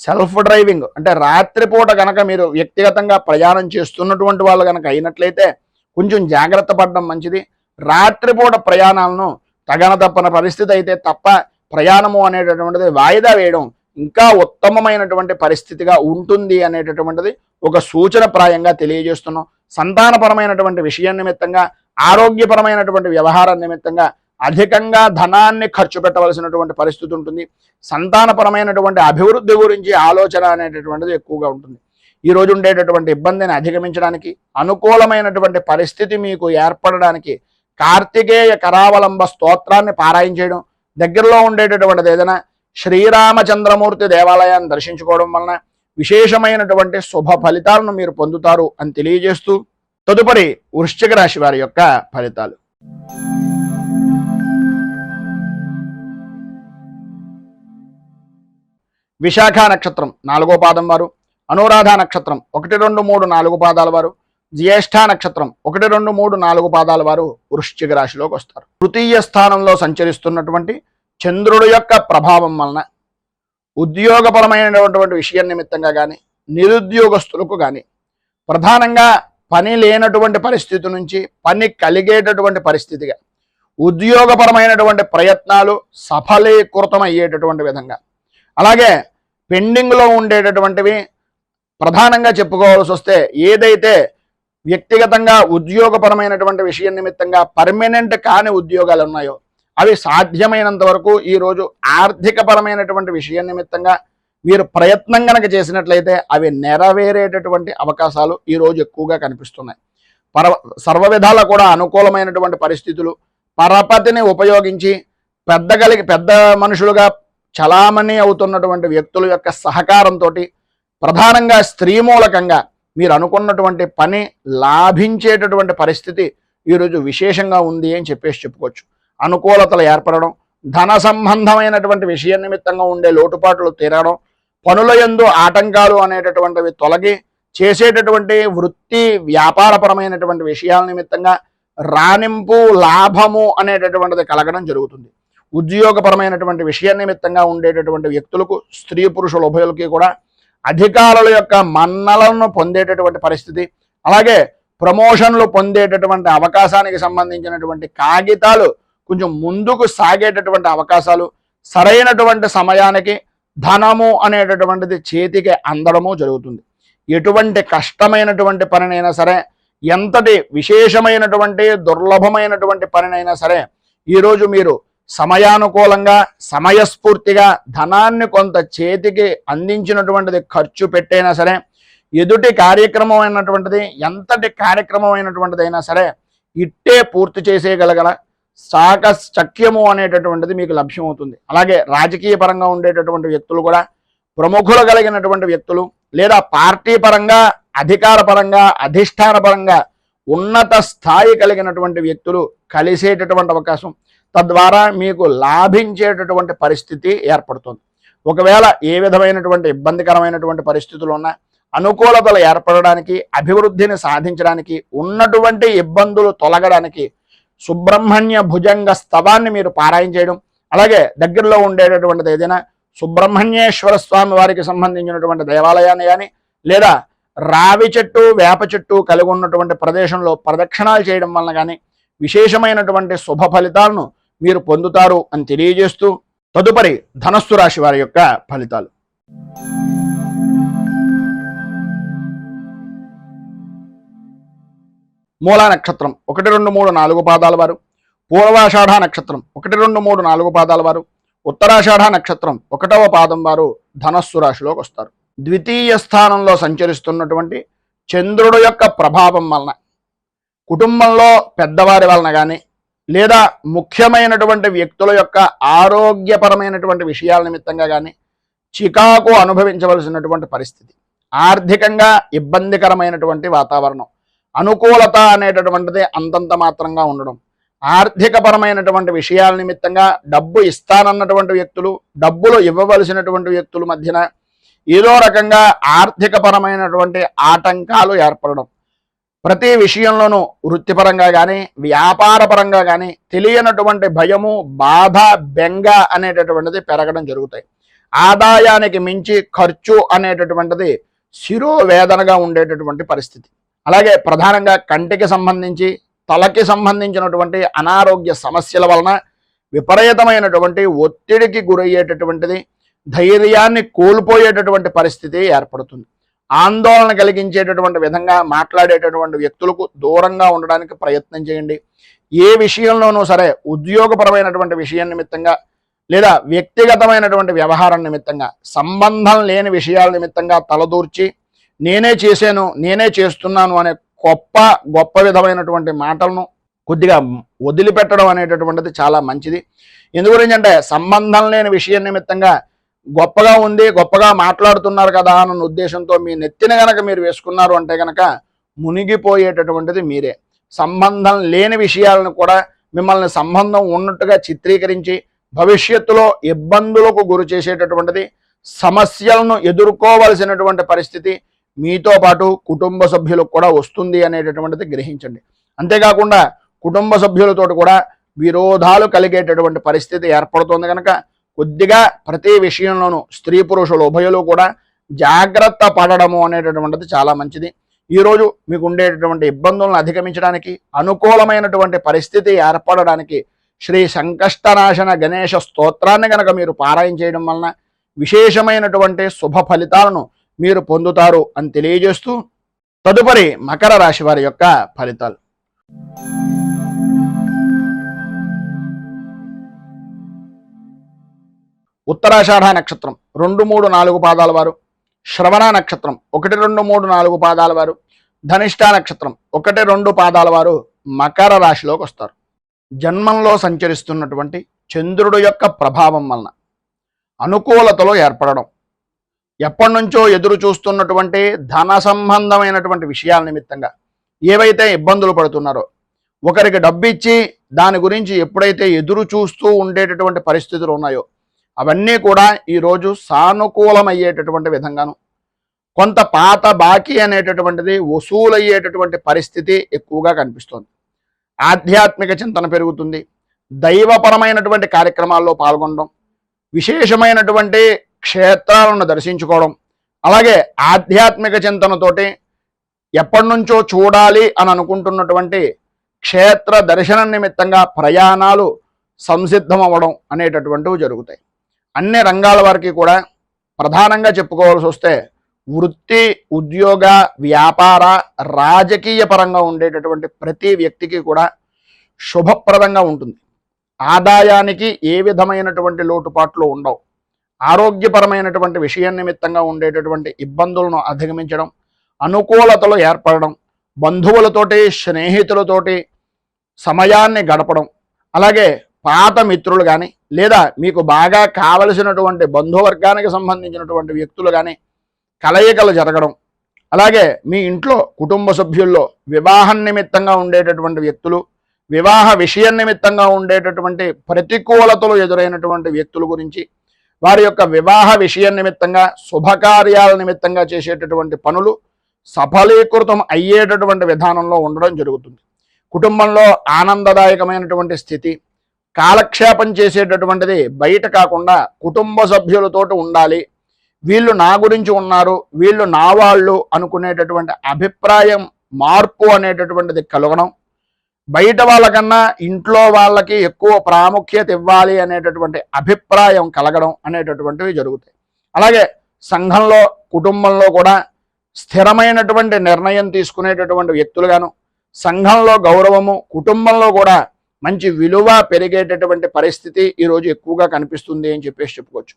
సెల్ఫ్ డ్రైవింగ్ అంటే రాత్రిపూట కనుక మీరు వ్యక్తిగతంగా ప్రయాణం చేస్తున్నటువంటి వాళ్ళు కనుక అయినట్లయితే కొంచెం జాగ్రత్త పడడం మంచిది. రాత్రిపూట ప్రయాణాలను తగన తప్పని పరిస్థితి అయితే తప్ప ప్రయాణము అనేటటువంటిది వాయిదా వేయడం ఇంకా ఉత్తమమైనటువంటి పరిస్థితిగా ఉంటుంది అనేటటువంటిది ఒక సూచనప్రాయంగా తెలియజేస్తున్నాం. సంతానపరమైనటువంటి విషయం నిమిత్తంగా, ఆరోగ్యపరమైనటువంటి వ్యవహారం నిమిత్తంగా అధికంగా ధనాన్ని ఖర్చు పెట్టవలసినటువంటి పరిస్థితి ఉంటుంది. సంతానపరమైనటువంటి అభివృద్ధి గురించి ఆలోచన అనేటటువంటిది ఎక్కువగా ఉంటుంది. ఈ రోజు ఉండేటటువంటి ఇబ్బందిని అధిగమించడానికి, అనుకూలమైనటువంటి పరిస్థితి మీకు ఏర్పడడానికి కార్తికేయ కరావలంబ స్తోత్రాన్ని పారాయణ చేయడం, దగ్గరలో ఉండేటటువంటిది ఏదైనా శ్రీరామచంద్రమూర్తి దేవాలయాన్ని దర్శించుకోవడం వలన విశేషమైనటువంటి శుభ ఫలితాలను మీరు పొందుతారు అని తెలియజేస్తూ తదుపరి వృశ్చిక రాశి వారి యొక్క ఫలితాలు. విశాఖ నక్షత్రం 4వ పాదం వారు, అనురాధ నక్షత్రం 1, 2, 3, 4 పాదాల వారు, జ్యేష్ఠ నక్షత్రం 1, 2, 3, 4 పాదాల వారు వృశ్చిక రాశిలోకి వస్తారు. తృతీయ స్థానంలో సంచరిస్తున్నటువంటి చంద్రుడు యొక్క ప్రభావం వలన ఉద్యోగపరమైనటువంటి విషయం నిమిత్తంగా కానీ, నిరుద్యోగస్తులకు కానీ ప్రధానంగా పని లేనటువంటి పరిస్థితి నుంచి పని కలిగేటటువంటి పరిస్థితిగా, ఉద్యోగపరమైనటువంటి ప్రయత్నాలు సఫలీకృతం అయ్యేటటువంటి విధంగా, అలాగే పెండింగ్లో ఉండేటటువంటివి ప్రధానంగా చెప్పుకోవాల్సి వస్తే ఏదైతే వ్యక్తిగతంగా ఉద్యోగపరమైనటువంటి విషయం నిమిత్తంగా పర్మనెంట్ కాని ఉద్యోగాలు ఉన్నాయో అవి సాధ్యమైనంత వరకు ఈరోజు ఆర్థికపరమైనటువంటి విషయం నిమిత్తంగా మీరు ప్రయత్నం కనుక చేసినట్లయితే అవి నెరవేరేటటువంటి అవకాశాలు ఈరోజు ఎక్కువగా కనిపిస్తున్నాయి. సర్వ విధాల కూడా అనుకూలమైనటువంటి పరిస్థితులు, పరపతిని ఉపయోగించి పెద్ద మనుషులుగా చలామణి అవుతున్నటువంటి వ్యక్తుల యొక్క సహకారంతో ప్రధానంగా స్త్రీ మూలకంగా మీరు అనుకున్నటువంటి పని లాభించేటటువంటి పరిస్థితి ఈరోజు విశేషంగా ఉంది అని చెప్పుకోవచ్చు. అనుకూలతలు ఏర్పడడం, ధన సంబంధమైనటువంటి విషయం నిమిత్తంగా ఉండే లోటుపాట్లు తీరడం, పనుల యందు ఆటంకాలు అనేటటువంటివి తొలగి చేసేటటువంటి వృత్తి వ్యాపారపరమైనటువంటి విషయాల నిమిత్తంగా రాణింపు, లాభము అనేటటువంటిది కలగడం జరుగుతుంది. ఉద్యోగపరమైనటువంటి విషయం నిమిత్తంగా ఉండేటటువంటి వ్యక్తులకు, స్త్రీ పురుషుల ఉభయులకి కూడా అధికారుల యొక్క మన్నలను పొందేటటువంటి పరిస్థితి, అలాగే ప్రమోషన్లు పొందేటటువంటి అవకాశానికి సంబంధించినటువంటి కాగితాలు కొంచెం ముందుకు సాగేటటువంటి అవకాశాలు, సరైనటువంటి సమయానికి ధనము అనేటటువంటిది చేతికి అందడము జరుగుతుంది. ఎటువంటి కష్టమైనటువంటి పనినైనా సరే, ఎంతటి విశేషమైనటువంటి దుర్లభమైనటువంటి పనినైనా సరే ఈరోజు మీరు సమయానుకూలంగా, సమయస్ఫూర్తిగా ధనాన్ని కొంత చేతికి అందించినటువంటిది ఖర్చు పెట్టైనా సరే, ఎదుటి కార్యక్రమం అయినటువంటిది ఎంతటి కార్యక్రమం అయినటువంటిదైనా సరే ఇట్టే పూర్తి చేసేయగలగల చాకచక్యము అనేటటువంటిది మీకు లభ్యమవుతుంది. అలాగే రాజకీయ పరంగా ఉండేటటువంటి వ్యక్తులు కూడా, ప్రముఖులు కలిగినటువంటి వ్యక్తులు లేదా పార్టీ పరంగా, అధికార పరంగా, అధిష్టాన పరంగా ఉన్నత స్థాయి కలిగినటువంటి వ్యక్తులు కలిసేటటువంటి అవకాశం, తద్వారా మీకు లాభించేటటువంటి పరిస్థితి ఏర్పడుతుంది. ఒకవేళ ఏ విధమైనటువంటి ఇబ్బందికరమైనటువంటి పరిస్థితులు ఉన్నా అనుకూలతలు ఏర్పడడానికి, అభివృద్ధిని సాధించడానికి, ఉన్నటువంటి ఇబ్బందులు తొలగడానికి సుబ్రహ్మణ్య భుజంగ స్తవాన్ని మీరు పారాయణ చేయడం, అలాగే దగ్గరలో ఉండేటటువంటిది ఏదైనా సుబ్రహ్మణ్యేశ్వర స్వామి వారికి సంబంధించినటువంటి దేవాలయాన్ని కానీ లేదా రావి చెట్టు, వేప చెట్టు కలిగి ఉన్నటువంటి ప్రదేశంలో ప్రదక్షిణాలు చేయడం వలన కానీ విశేషమైనటువంటి శుభ ఫలితాలను మీరు పొందుతారు అని తెలియజేస్తూ తదుపరి ధనస్సు రాశి వారి యొక్క ఫలితాలు. మూలా నక్షత్రం 1, 2, 3, 4 పాదాల వారు, పూర్వాషాఢ నక్షత్రం 1, 2, 3, 4 పాదాల వారు, ఉత్తరాషాఢ నక్షత్రం 1వ పాదం వారు ధనస్సు రాశిలోకి వస్తారు. ద్వితీయ స్థానంలో సంచరిస్తున్నటువంటి చంద్రుడు యొక్క ప్రభావం వలన కుటుంబంలో పెద్దవారి వలన కానీ లేదా ముఖ్యమైనటువంటి వ్యక్తుల యొక్క ఆరోగ్యపరమైనటువంటి విషయాల నిమిత్తంగా కానీ చికాకు అనుభవించవలసినటువంటి పరిస్థితి, ఆర్థికంగా ఇబ్బందికరమైనటువంటి వాతావరణం, అనుకూలత అనేటటువంటిది అంతంత మాత్రంగా ఉండడం, ఆర్థికపరమైనటువంటి విషయాల నిమిత్తంగా డబ్బు ఇస్తానన్నటువంటి వ్యక్తులు, డబ్బులు ఇవ్వవలసినటువంటి వ్యక్తుల మధ్యన ఏదో రకంగా ఆర్థికపరమైనటువంటి ఆటంకాలు ఏర్పడడం, ప్రతి విషయంలోనూ వృత్తిపరంగా కానీ వ్యాపారపరంగా కానీ తెలియనటువంటి భయము, బాధ, బెంగ అనేటటువంటిది పెరగడం జరుగుతాయి. ఆదాయానికి మించి ఖర్చు అనేటటువంటిది శిరోవేదనగా ఉండేటటువంటి పరిస్థితి. అలాగే ప్రధానంగా కంటికి సంబంధించి తలకి సంబంధించినటువంటి అనారోగ్య సమస్యల వలన విపరీతమైనటువంటి ఒత్తిడికి గురయ్యేటటువంటిది, ధైర్యాన్ని కోల్పోయేటటువంటి పరిస్థితి ఏర్పడుతుంది. ఆందోళన కలిగించేటటువంటి విధంగా మాట్లాడేటటువంటి వ్యక్తులకు దూరంగా ఉండడానికి ప్రయత్నం చేయండి. ఏ విషయంలోనూ సరే ఉద్యోగపరమైనటువంటి విషయం నిమిత్తంగా లేదా వ్యక్తిగతమైనటువంటి వ్యవహారం నిమిత్తంగా సంబంధం లేని విషయాల నిమిత్తంగా తలదూర్చి నేనే చేశాను, నేనే చేస్తున్నాను అనే గొప్ప విధమైనటువంటి మాటలను కొద్దిగా వదిలిపెట్టడం అనేటటువంటిది చాలా మంచిది. ఎందు గురించి అంటే సంబంధం లేని విషయం నిమిత్తంగా గొప్పగా ఉంది, గొప్పగా మాట్లాడుతున్నారు కదా అన్న ఉద్దేశంతో మీ నెత్తిన గనక మీరు వేసుకున్నారు అంటే గనక మునిగిపోయేటటువంటిది మీరే. సంబంధం లేని విషయాలను కూడా మిమ్మల్ని సంబంధం ఉన్నట్టుగా చిత్రీకరించి భవిష్యత్తులో ఇబ్బందులకు గురి చేసేటటువంటిది, సమస్యలను ఎదుర్కోవలసినటువంటి పరిస్థితి మీతో పాటు కుటుంబ సభ్యులకు కూడా వస్తుంది అనేటటువంటిది గ్రహించండి. అంతేకాకుండా కుటుంబ సభ్యులతో కూడా విరోధాలు కలిగేటటువంటి పరిస్థితి ఏర్పడుతుంది కనుక కొద్దిగా ప్రతి విషయంలోనూ స్త్రీ పురుషులు ఉభయులు కూడా జాగ్రత్త పడడము అనేటటువంటిది చాలా మంచిది. ఈరోజు మీకు ఉండేటటువంటి ఇబ్బందులను అధిగమించడానికి, అనుకూలమైనటువంటి పరిస్థితి ఏర్పడడానికి శ్రీ సంకష్టనాశన గణేశ స్తోత్రాన్ని కనుక మీరు పారాయణ చేయడం వలన విశేషమైనటువంటి శుభ ఫలితాలను మీరు పొందుతారు అని తెలియజేస్తూ తదుపరి మకర రాశి వారి యొక్క ఫలితాలు. ఉత్తరాషాఢ నక్షత్రం 2, 3, 4 పాదాల వారు, శ్రవణ నక్షత్రం 1, 2, 3, 4 పాదాల వారు, ధనిష్ట నక్షత్రం 1, 2 పాదాల వారు మకర రాశిలోకి వస్తారు. జన్మంలో సంచరిస్తున్నటువంటి చంద్రుడు యొక్క ప్రభావం వలన అనుకూలతలో ఏర్పడడం, ఎప్పటి నుంచో ఎదురు చూస్తున్నటువంటి ధన సంబంధమైనటువంటి విషయాల నిమిత్తంగా ఏవైతే ఇబ్బందులు పడుతున్నారో, ఒకరికి డబ్బు ఇచ్చి దాని గురించి ఎప్పుడైతే ఎదురు చూస్తూ ఉండేటటువంటి పరిస్థితులు ఉన్నాయో అవన్నీ కూడా ఈరోజు సానుకూలమయ్యేటటువంటి విధంగాను, కొంత పాత బాకీ అనేటటువంటిది వసూలయ్యేటటువంటి పరిస్థితి ఎక్కువగా కనిపిస్తోంది. ఆధ్యాత్మిక చింతన పెరుగుతుంది, దైవపరమైనటువంటి కార్యక్రమాల్లో పాల్గొనడం, విశేషమైనటువంటి క్షేత్రాలను దర్శించుకోవడం, అలాగే ఆధ్యాత్మిక చింతనతోటి ఎప్పటి నుంచో చూడాలి అని అనుకుంటున్నటువంటి క్షేత్ర దర్శనం నిమిత్తంగా ప్రయాణాలు సంసిద్ధం అవ్వడం అనేటటువంటివి జరుగుతాయి. అన్ని రంగాల వారికి కూడా ప్రధానంగా చెప్పుకోవాల్సి వస్తే వృత్తి, ఉద్యోగ, వ్యాపార, రాజకీయ పరంగా ఉండేటటువంటి ప్రతి వ్యక్తికి కూడా శుభప్రదంగా ఉంటుంది. ఆదాయానికి ఏ విధమైనటువంటి లోటుపాట్లు ఉండవు. ఆరోగ్యపరమైనటువంటి విషయం నిమిత్తంగా ఉండేటటువంటి ఇబ్బందులను అధిగమించడం, అనుకూలతలు ఏర్పడడం, బంధువులతోటి స్నేహితులతోటి సమయాన్ని గడపడం, అలాగే పాత మిత్రులు కానీ లేదా మీకు బాగా కావలసినటువంటి బంధువర్గానికి సంబంధించినటువంటి వ్యక్తులు కానీ కలయికలు జరగడం, అలాగే మీ ఇంట్లో కుటుంబ సభ్యుల్లో వివాహం నిమిత్తంగా ఉండేటటువంటి వ్యక్తులు, వివాహ విషయం నిమిత్తంగా ఉండేటటువంటి ప్రతికూలతలు ఎదురైనటువంటి వ్యక్తుల గురించి, వారి యొక్క వివాహ విషయం నిమిత్తంగా శుభకార్యాల నిమిత్తంగా చేసేటటువంటి పనులు సఫలీకృతం అయ్యేటటువంటి విధానంలో ఉండడం జరుగుతుంది. కుటుంబంలో ఆనందదాయకమైనటువంటి స్థితి, కాలక్షేపం చేసేటటువంటిది బయట కాకుండా కుటుంబ సభ్యులతోటి ఉండాలి, వీళ్ళు నా గురించి ఉన్నారు, వీళ్ళు నా వాళ్ళు అనుకునేటటువంటి అభిప్రాయం మార్పు అనేటటువంటిది కలగడం, బయట వాళ్ళకన్నా ఇంట్లో వాళ్ళకి ఎక్కువ ప్రాముఖ్యత ఇవ్వాలి అనేటటువంటి అభిప్రాయం కలగడం అనేటటువంటివి జరుగుతాయి. అలాగే సంఘంలో, కుటుంబంలో కూడా స్థిరమైనటువంటి నిర్ణయం తీసుకునేటటువంటి వ్యక్తులుగాను, సంఘంలో గౌరవము, కుటుంబంలో కూడా మంచి విలువ పెరిగేటటువంటి పరిస్థితి ఈరోజు ఎక్కువగా కనిపిస్తుంది అని చెప్పుకోవచ్చు.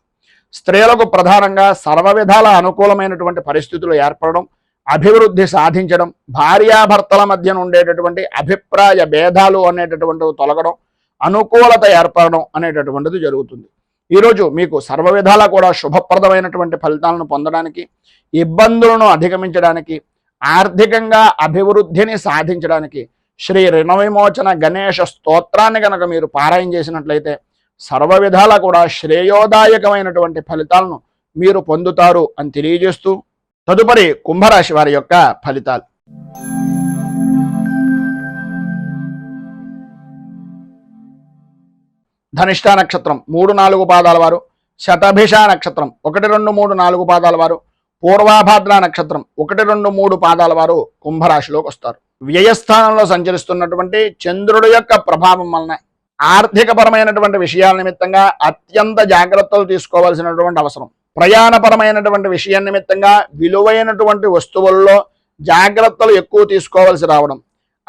స్త్రీలకు ప్రధానంగా సర్వ విధాల అనుకూలమైనటువంటి పరిస్థితులు ఏర్పడడం, అభివృద్ధి సాధించడం, భార్యాభర్తల మధ్యన ఉండేటటువంటి అభిప్రాయ భేదాలు అనేటటువంటివి తొలగడం, అనుకూలత ఏర్పడడం అనేటటువంటిది జరుగుతుంది. ఈరోజు మీకు సర్వ విధాలా కూడా శుభప్రదమైనటువంటి ఫలితాలను పొందడానికి, ఇబ్బందులను అధిగమించడానికి, ఆర్థికంగా అభివృద్ధిని సాధించడానికి శ్రీ రుణ విమోచన గణేష స్తోత్రాన్ని కనుక మీరు పారాయణ చేసినట్లయితే సర్వ విధాలా కూడా శ్రేయోదాయకమైనటువంటి ఫలితాలను మీరు పొందుతారు అని తెలియజేస్తూ, తదుపరి కుంభరాశి వారి యొక్క ఫలితాలు. ధనిష్ట నక్షత్రం 3-4 పాదాల వారు, శతభిష నక్షత్రం 1, 2, 3, 4 పాదాల వారు, పూర్వాభాద్ర నక్షత్రం 1, 2, 3 పాదాల వారు కుంభరాశిలోకి వస్తారు. వ్యయస్థానంలో సంచరిస్తున్నటువంటి చంద్రుడి యొక్క ప్రభావం వలన ఆర్థికపరమైనటువంటి విషయాల నిమిత్తంగా అత్యంత జాగ్రత్తలు తీసుకోవాల్సినటువంటి అవసరం. ప్రయాణపరమైనటువంటి విషయం నిమిత్తంగా విలువైనటువంటి వస్తువుల్లో జాగ్రత్తలు ఎక్కువ తీసుకోవాల్సి రావడం,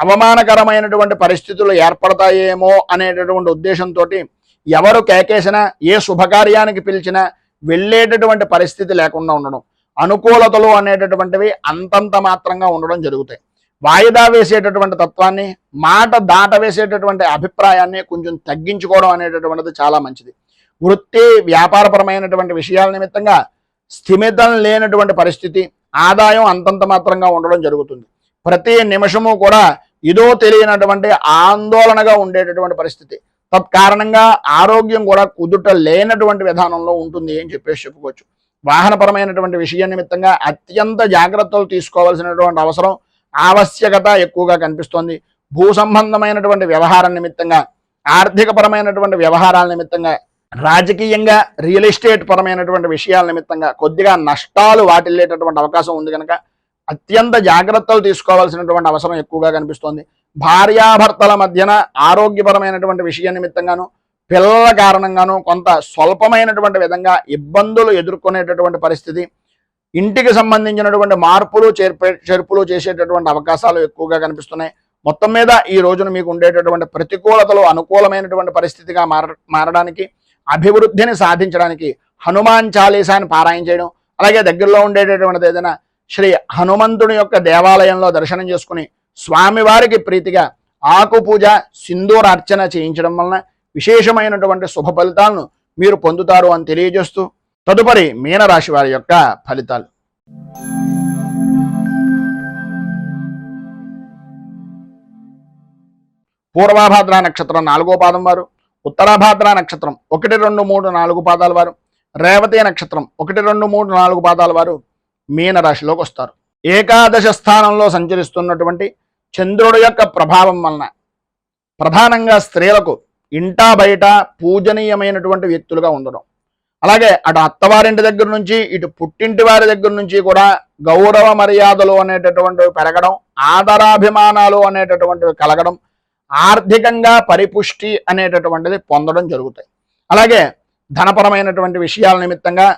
అవమానకరమైనటువంటి పరిస్థితులు ఏర్పడతాయేమో అనేటటువంటి ఉద్దేశంతో ఎవరు కేకేసినా, ఏ శుభకార్యానికి పిలిచినా వెళ్ళేటటువంటి పరిస్థితి లేకుండా ఉండడం, అనుకూలతలు అనేటటువంటివి అంతంత మాత్రంగా ఉండడం జరుగుతాయి. వాయిదా వేసేటటువంటి తత్వాన్ని, మాట దాట వేసేటటువంటి అభిప్రాయాన్ని కొంచెం తగ్గించుకోవడం అనేటటువంటిది చాలా మంచిది. వృత్తి వ్యాపారపరమైనటువంటి విషయాల నిమిత్తంగా స్థిమితం లేనటువంటి పరిస్థితి, ఆదాయం అంతంత మాత్రంగా ఉండడం జరుగుతుంది. ప్రతి నిమిషము కూడా ఇదో తెలియనటువంటి ఆందోళనగా ఉండేటటువంటి పరిస్థితి, తత్కారణంగా ఆరోగ్యం కూడా కుదుట లేనటువంటి విధానంలో ఉంటుంది అని చెప్పుకోవచ్చు. వాహనపరమైనటువంటి విషయం నిమిత్తంగా అత్యంత జాగ్రత్తలు తీసుకోవాల్సినటువంటి అవసరం, ఆవశ్యకత ఎక్కువగా కనిపిస్తోంది. భూ సంబంధమైనటువంటి వ్యవహారం నిమిత్తంగా, ఆర్థికపరమైనటువంటి వ్యవహారాల నిమిత్తంగా, రాజకీయంగా రియల్ ఎస్టేట్ పరమైనటువంటి విషయాల నిమిత్తంగా కొద్దిగా నష్టాలు వాటిల్లేటటువంటి అవకాశం ఉంది కనుక అత్యంత జాగ్రత్తలు తీసుకోవాల్సినటువంటి అవసరం ఎక్కువగా కనిపిస్తోంది. భార్యాభర్తల మధ్యన ఆరోగ్యపరమైనటువంటి విషయం నిమిత్తంగాను, పిల్లల కారణంగాను కొంత స్వల్పమైనటువంటి విధంగా ఇబ్బందులు ఎదుర్కొనేటటువంటి పరిస్థితి, ఇంటికి సంబంధించినటువంటి మార్పులు చేర్పులు చేసేటటువంటి అవకాశాలు ఎక్కువగా కనిపిస్తున్నాయి. మొత్తం మీద ఈ రోజున మీకు ఉండేటటువంటి ప్రతికూలతలు అనుకూలమైనటువంటి పరిస్థితిగా మారడానికి, అభివృద్ధిని సాధించడానికి హనుమాన్ చాలీసాని పారాయణ చేయడం, అలాగే దగ్గరలో ఉండేటటువంటిది ఏదైనా శ్రీ హనుమంతుని యొక్క దేవాలయంలో దర్శనం చేసుకుని స్వామివారికి ప్రీతిగా ఆకు పూజ, సింధూర అర్చన చేయించడం వలన విశేషమైనటువంటి శుభ ఫలితాలను మీరు పొందుతారు అని తెలియజేస్తూ, తదుపరి మీనరాశి వారి యొక్క ఫలితాలు. పూర్వభాద్ర నక్షత్రం 4వ పాదం వారు, ఉత్తరాభాద్ర నక్షత్రం 1, 2, 3, 4 పాదాల వారు, రేవతి నక్షత్రం 1, 2, 3, 4 పాదాల వారు మీనరాశిలోకి వస్తారు. ఏకాదశ స్థానంలో సంచరిస్తున్నటువంటి చంద్రుడి యొక్క ప్రభావం వలన ప్రధానంగా స్త్రీలకు ఇంటా బయట పూజనీయమైనటువంటి వ్యక్తులుగా ఉండడం, అలాగే అటు అత్తవారింటి దగ్గర నుంచి ఇటు పుట్టింటి వారి దగ్గర నుంచి కూడా గౌరవ మర్యాదలు అనేటటువంటివి పెరగడం, ఆదరాభిమానాలు అనేటటువంటివి కలగడం, ఆర్థికంగా పరిపుష్టి అనేటటువంటిది పొందడం జరుగుతాయి. అలాగే ధనపరమైనటువంటి విషయాల నిమిత్తంగా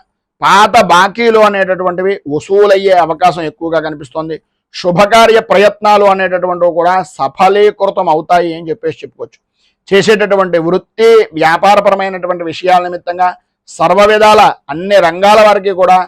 పాత బాకీలు అనేటటువంటివి వసూలయ్యే అవకాశం ఎక్కువగా కనిపిస్తోంది. శుభకార్య ప్రయత్నాలు అనేటటువంటివి కూడా సఫలీకృతం అవుతాయి అని చెప్పుకోవచ్చు. చేసేటటువంటి వృత్తి వ్యాపారపరమైనటువంటి విషయాల నిమిత్తంగా సర్వ విధాల అన్ని రంగాల వారికి కూడా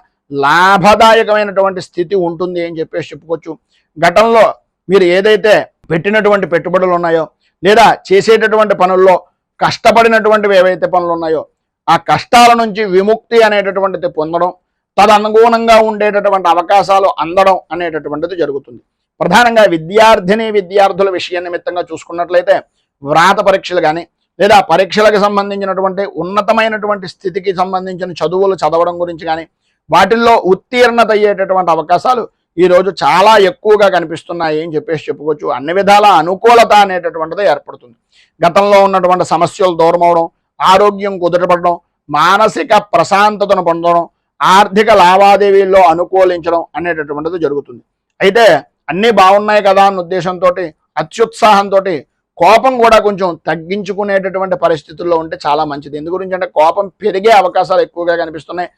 లాభదాయకమైనటువంటి స్థితి ఉంటుంది అని చెప్పుకోవచ్చు. గతంలో మీరు ఏదైతే పెట్టినటువంటి పెట్టుబడులు ఉన్నాయో, లేదా చేసేటటువంటి పనుల్లో కష్టపడినటువంటివి ఏవైతే పనులు ఉన్నాయో, ఆ కష్టాల నుంచి విముక్తి అనేటటువంటిది పొందడం, తదనుగుణంగా ఉండేటటువంటి అవకాశాలు అందడం అనేటటువంటిది జరుగుతుంది. ప్రధానంగా విద్యార్థుల విషయ నిమిత్తంగా చూసుకున్నట్లయితే వ్రాత పరీక్షలు కానీ, లేదా పరీక్షలకు సంబంధించినటువంటి ఉన్నతమైనటువంటి స్థితికి సంబంధించిన చదువులు చదవడం గురించి కానీ, వాటిల్లో ఉత్తీర్ణత అయ్యేటటువంటి అవకాశాలు ఈరోజు చాలా ఎక్కువగా కనిపిస్తున్నాయి అని చెప్పుకోవచ్చు. అన్ని విధాల అనుకూలత అనేటటువంటిది ఏర్పడుతుంది. గతంలో ఉన్నటువంటి సమస్యలు దూరం అవడం, ఆరోగ్యం కుదుటపడడం, మానసిక ప్రశాంతతను పొందడం, ఆర్థిక లావాదేవీల్లో అనుకూలించడం అనేటటువంటిది జరుగుతుంది. అయితే అన్నీ బాగున్నాయి కదా అన్న ఉద్దేశంతో, అత్యుత్సాహంతో కోపం కూడా కొంచెం తగ్గించుకునేటటువంటి పరిస్థితుల్లో ఉంటే చాలా మంచిది. ఎందు గురించి అంటే కోపం పెరిగే అవకాశాలు ఎక్కువగా కనిపిస్తున్నాయి.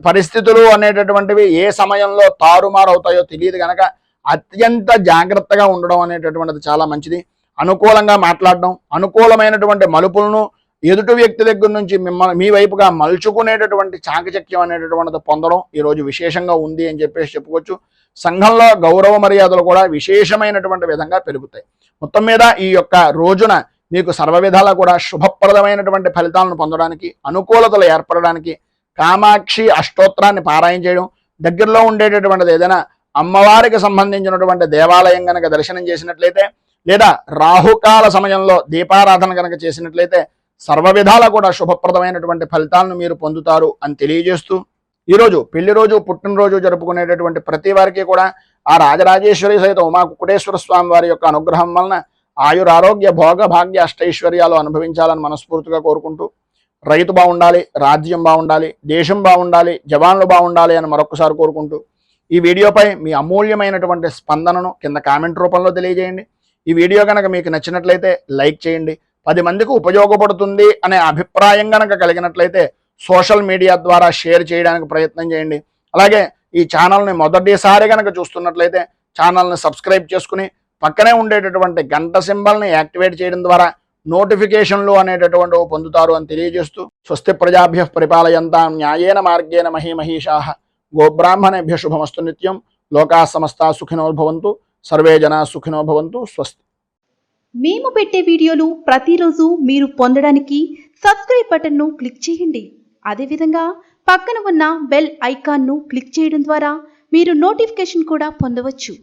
పరిస్థితులు అనేటటువంటివి ఏ సమయంలో తారుమారు అవుతాయో తెలియదు కనుక అత్యంత జాగ్రత్తగా ఉండడం అనేటటువంటిది చాలా మంచిది. అనుకూలంగా మాట్లాడడం, అనుకూలమైనటువంటి మలుపులను ఎదుటి వ్యక్తి దగ్గర నుంచి మీ వైపుగా మలుచుకునేటటువంటి చాకచక్యం అనేటటువంటిది పొందడం ఈరోజు విశేషంగా ఉంది అని చెప్పుకోవచ్చు. సంఘంలో గౌరవ మర్యాదలు కూడా విశేషమైనటువంటి విధంగా పెరుగుతాయి. మొత్తం మీద ఈ యొక్క రోజున మీకు సర్వ విధాలా కూడా శుభప్రదమైనటువంటి ఫలితాలను పొందడానికి, అనుకూలతలు ఏర్పడడానికి కామాక్షి అష్టోత్తరాన్ని పారాయణ చేయడం, దగ్గరలో ఉండేటటువంటిది ఏదైనా అమ్మవారికి సంబంధించినటువంటి దేవాలయం కనుక దర్శనం చేసినట్లయితే, లేదా రాహుకాల సమయంలో దీపారాధన కనుక చేసినట్లయితే సర్వ విధాలా కూడా శుభప్రదమైనటువంటి ఫలితాలను మీరు పొందుతారు అని తెలియజేస్తూ, ఈరోజు పెళ్లి రోజు, పుట్టినరోజు జరుపుకునేటటువంటి ప్రతి వారికి కూడా ఆ రాజరాజేశ్వరి సహిత ఉమా కుకుటేశ్వర స్వామి వారి యొక్క అనుగ్రహం వలన ఆయురారోగ్య భోగ భాగ్య అష్టైశ్వర్యాలు అనుభవించాలని మనస్ఫూర్తిగా కోరుకుంటూ, రైతు బాగుండాలి, రాజ్యం బాగుండాలి, దేశం బాగుండాలి, జవాన్లు బాగుండాలి అని మరొకసారి కోరుకుంటూ, ఈ వీడియోపై మీ అమూల్యమైనటువంటి స్పందనను కింద కామెంట్ రూపంలో తెలియజేయండి. ఈ వీడియో కనుక మీకు నచ్చినట్లయితే లైక్ చేయండి. 10 మందికి ఉపయోగపడుతుంది అనే అభిప్రాయం కనుక కలిగినట్లయితే సోషల్ మీడియా ద్వారా షేర్ చేయడానికి ప్రయత్నం చేయండి. అలాగే ఈ ఛానల్ని మొదటిసారి కనుక చూస్తున్నట్లయితే ఛానల్ని సబ్స్క్రైబ్ చేసుకుని పక్కనే ఉండేటటువంటి గంట సింబల్ని యాక్టివేట్ చేయడం ద్వారా నోటిఫికేషన్లు అనేటటువంటివి పొందుతారు అని తెలియజేస్తూ, స్వస్తి ప్రజాభ్య పరిపాలయంతాం న్యాయేన మార్గేణ మహీమహీషాః గోబ్రాహ్మణేభ్య శుభమస్తు నిత్యం. లోకా సమస్తా సుఖినో భవంతు, సర్వే జనా సుఖినో భవంతు. స్వస్తి. మేము పెట్టే వీడియోలు ప్రతిరోజు మీరు పొందడానికి సబ్స్క్రైబ్ బటన్ను క్లిక్ చేయండి. అదేవిధంగా పక్కన ఉన్న బెల్ ఐకాన్ను క్లిక్ చేయడం ద్వారా మీరు నోటిఫికేషన్ కూడా పొందవచ్చు.